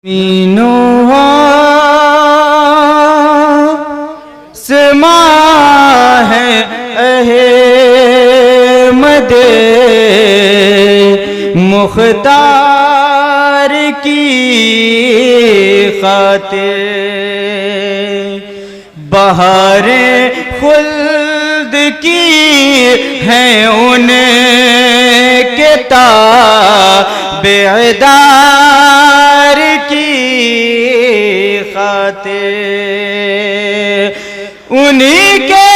مینو سما ہے احمد مختار کی خاطر، بہاریں خلد کی ہیں ان کے تابعدار کی خاطر، انہی کے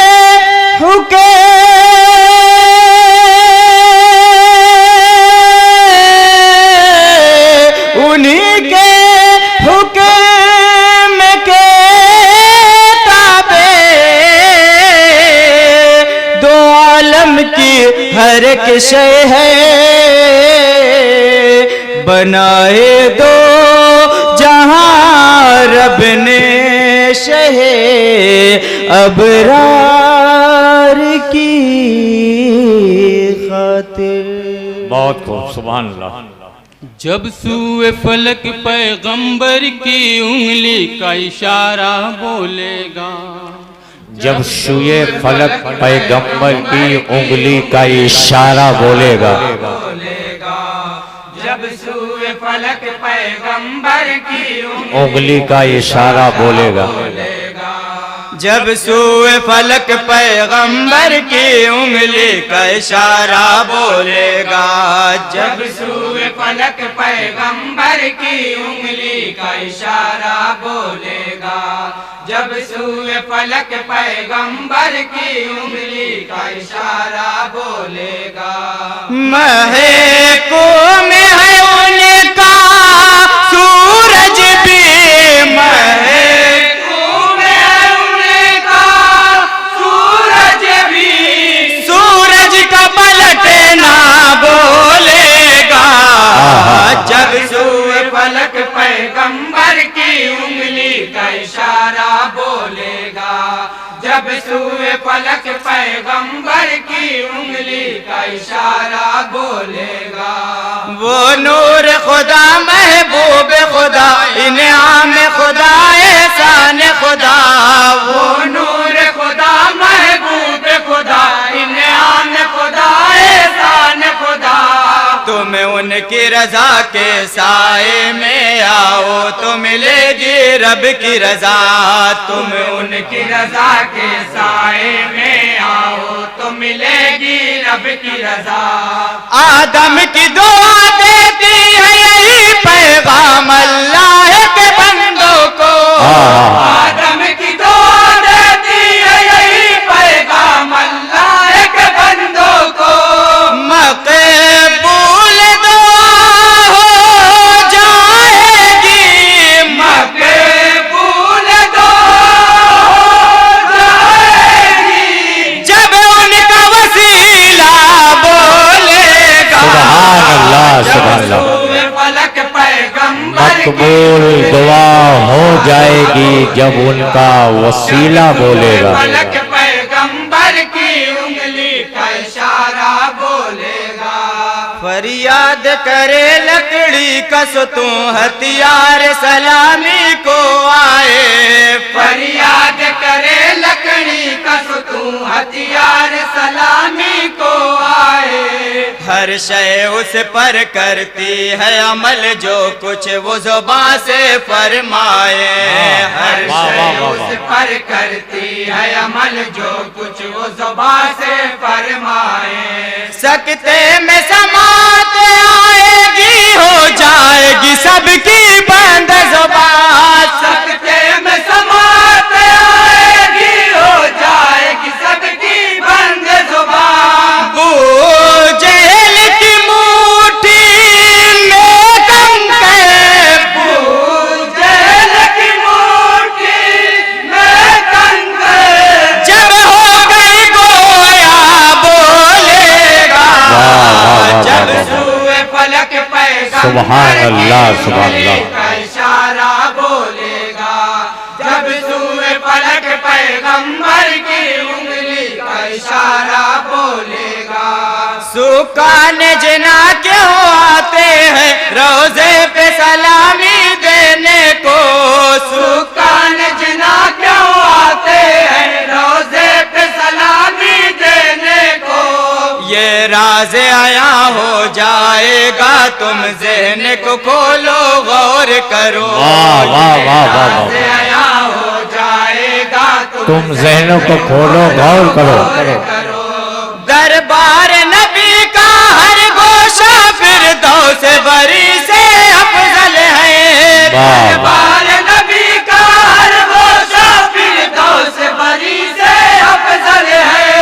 حکم کے تابع دو عالم کی ہر ایک شے ہے، بنائے دو جہاں رب نے شہ ابرار کی خاطر۔ بہت خوب، سبحان اللہ۔ جب سوئے فلک پیغمبر کی انگلی کا اشارہ بولے گا، جب سوئے فلک پیغمبر کی انگلی کا اشارہ بولے گا، جب سوئے فلک پیغمبر کی انگلی کا اشارہ بولے گا، جب سوئے فلک پیغمبر کی انگلی کا اشارہ بولے گا، جب سوئے فلک پیغمبر کی انگلی کا اشارہ بولے گا، جب سوئے فلک پیغمبر کی انگلی کا اشارہ بولے گا، مہکوں میں ہے ان کا سورج بھی، مہکوں میں ہے ان کا سورج بھی، سورج کا پلٹنا بولے گا، جب سوئے فلک پیغمبر کی انگلی کا اشارہ بولے گا، جب سوئے فلک پیغمبر کی انگلی کا اشارہ بولے گا، وہ نور خدا محبوب خدا انعام خدا احسان خدا، وہ نور خدا محبوب خدا انعام خدا احسان خدا، تم ان کی رضا کے سائے میں آؤ تو ملے گی رب کی رضا، تم ان کی رضا کے سائے میں آؤ تو ملے گی رب کی رضا، آدم کی دعا دیتی ہے یہی پیغام اللہ کے بندوں کو، آدم کی دعا دیتی ہے یہی پیغام اللہ کے بندوں کو، مقبول دعا ہو جائے گی، مقبول دعا ہو جائے گی، جب ان کا وسیلہ بولے گا، سبحان اللہ، سبحان اللہ۔ فلک پیغمبر مقبول دعا ہو جائے گی جب ان کا وسیلہ بولے گا، فلک پیغمبر کی انگلی کا اشارہ بولے گا، فریاد کرے لکڑی کا ستون ہتھیار سلامی کو آئے، فریاد کرے لکڑی کا ستون ہتھیار سلامی کو آئے، ہر شے اس پر کرتی ہے عمل جو کچھ وہ زبان سے فرمائے، ہر شے اس پر کرتی ہے عمل جو کچھ وہ زبان سے فرمائے، سکتے میں سماعت آئے گی ہو جائے گی سب کی بند زبان، سکتے میں سماعت آئے گی ہو جائے گی سب کی بند زبان، بو جہل کی موٹھی میں کنکر، بو جہل کی موٹھی میں کنکر، جب ہو گئی گویا بولے گا، جب سوئے فلک پیغمبر سبحان اللہ، سبحان اللہ۔ کا اشارہ بولے گا، جب سوئے فلک پیغمبر کی انگلی کا اشارہ بولے گا، سکان جنا کیوں آتے ہیں روزے پہ سلامی دینے واضح آیا ہو جائے گا، تم ذہن کو کھولو غور کرو، واہ واہ واہ واہ واہ، واضح آیا ہو جائے گا، تم ذہنوں کو کھولو غور کرو، دربار نبی کا ہر گوشہ فردوس بری سے افضل ہے، دربار نبی کا ہر گوشہ فردوس بری سے افضل ہے،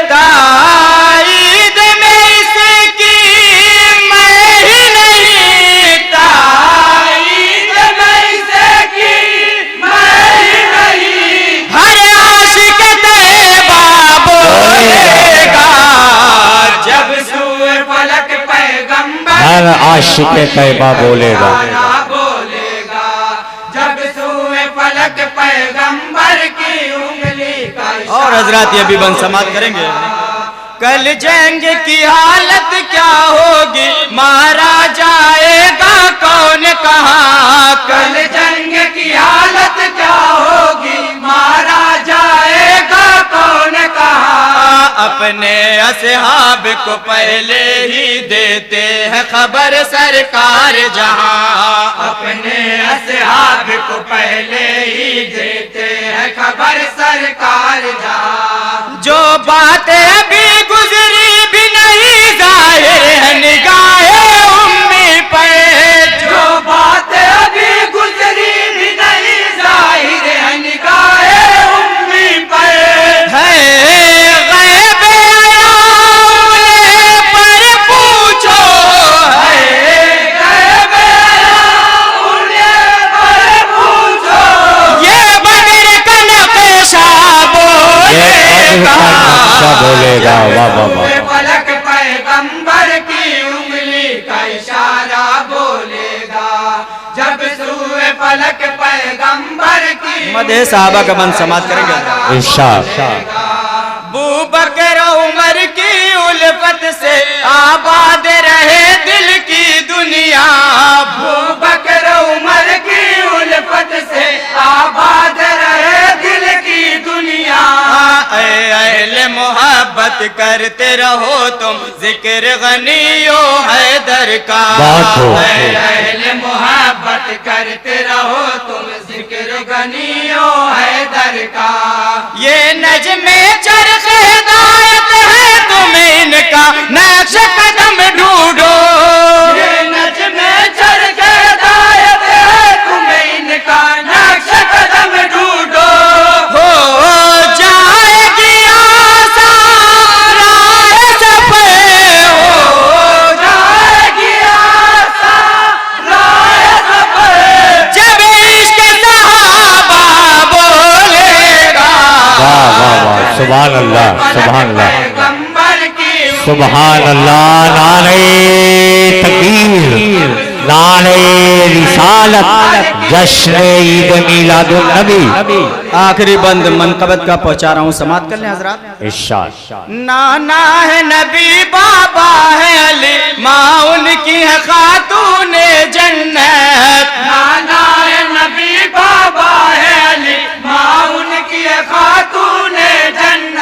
تائید میں اس کی میں ہی نہیں، تائید میں اس کی میں ہی نہیں، ہر عاشق طیبہ بولے گا جب سوئے فلک پیغمبر، ہر عاشق طیبہ بولے گا، بولے گا جب سوئے فلک پیغمبر کی انگلی کا اشارہ، اور حضرات یہ بھی بند سماعت کریں گے، کل جنگ کی حالت کیا ہوگی مارا جائے گا کون کہاں، کل جنگ کی حالت کیا ہوگی مارا جائے گا کون کہاں، اپنے اصحاب کو پہلے ہی دیتے ہیں خبر سرکار جہاں، اپنے اصحاب کو پہلے ہی دیتے ہیں خبر سرکار جہاں، جو باتیں ابھی گزری بھی نہیں ظاہر ہے نگاہ امی پر، جو باتیں ابھی گزری بھی نہیں ظاہر ہے نگاہ امی پر، ہے غیب عیاں پر پوچھو، ہے غیب عیاں پر پوچھو، یہ بدر کا نقشہ بولے گا، بولے گا، واہ واہ واہ، فلک پیغمبر کی انگلی کا اشارہ بولے گا، جب سوئے فلک پیغمبر کی مدح صحابہ کا بند سماعت کریں گے، ارشاد، ابو بکر عمر کی الفت سے آباد رہے دل کی دنیا، ابو بکر عمر کی الفت سے آباد رہے دل کی دنیا، اے اہل محبت کرتے رہو تم ذکر غنی و حیدر کا، بات ہو، اے اہل محبت کرتے رہو تم ذکر غنی و حیدر کا، یہ نجم چرخ ہدایت ہے تم ان کا نقش قدم ڈھونڈو، یہ نجم چرخ ہدایت ہے تم ان کا نقش قدم ڈھونڈو، ہو جائے گی آسان راہ سفر، ہو جائے گی آسان راہ سفر، جب عشق صحابہ بولے گا، واہ واہ واہ، سبحان اللہ سبحان اللہ پیغمبر کی سبحان اللہ، نعرہ تکبیر، نعرہ رسالت، جشن عید میلاد النبی، آخری بند منقبت کا پہنچا رہا ہوں، سماعت کر لیں حضرات، ارشاد، نانا ہے نبی بابا ہے علی ماں ان کی ہے خاتون جنت، نانا ہے نبی بابا ہے علی ماں ان کی ہے خاتون جنت،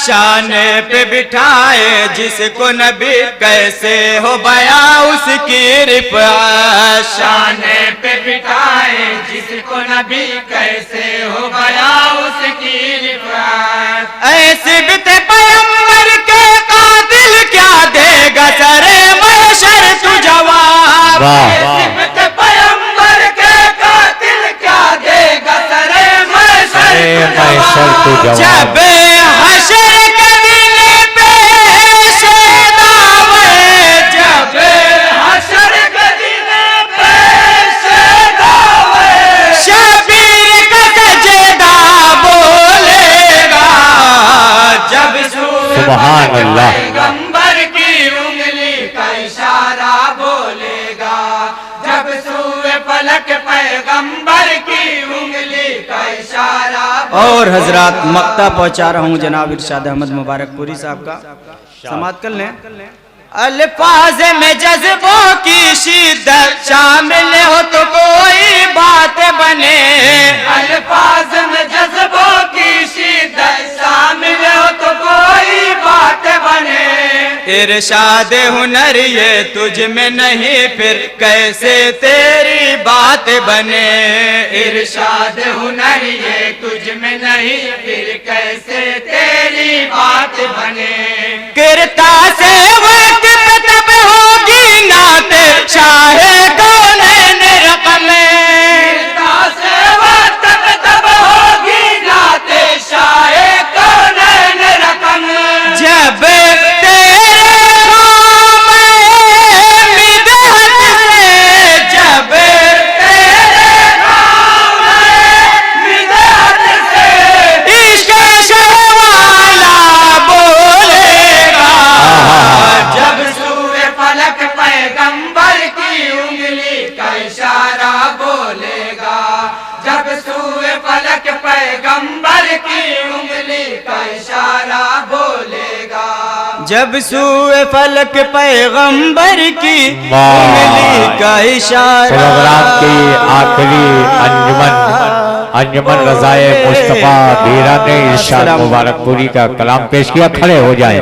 شان پہ بٹھائے جس کو نبی کیسے ہو بیاں اس کی رفعت، شان پہ بٹھائے جس کو نبی کیسے ہو بیاں اس کی رفعت، ایسے بتے پیغمبر کے قاتل کیا دے گا سرے محشر تو جواب، واہ، ایسے بتے پیغمبر کے قاتل کیا دے گا سرے محشر محشر تو جواب، جب حشر کے دن پیش دعوت، جب حشر کے دن پیش دعوت، شبیر کا سجدہ بولے گا، جب سبحان اللہ، پیغمبر کی انگلی کا اشارہ بولے گا، جب سوئے فلک پیغمبر کی انگلی کا اشارہ، اور حضرات مقطع پہنچا رہا ہوں جناب ارشاد احمد مبارک پوری صاحب کا، سماعت کر لیں، الفاظ میں جذبوں کی شدت شامل ہو تو کوئی بات بنے، الفاظ میں جذبوں کی شدت شامل ہو تو کوئی بات بنے، ارشاد ہنر یہ تجھ میں نہیں پھر کیسے تیری بات بنے ارشاد ہنر یہ تجھ میں نہیں پھر کیسے تیری بات بنے کرتا سے وقت پہ تب ہوگی نعت شاہ کونین رقم کرتا سے وقت پہ تب ہوگی نعت شاہ کونین رقم جب جب سوئے فلک پیغمبر کی انگلی کا اشارہ پروگرام کی آخری انجمن رضائے مصطفیٰ دیرہ نے ارشاد مبارک پوری کا کلام پیش کیا کھڑے ہو جائیں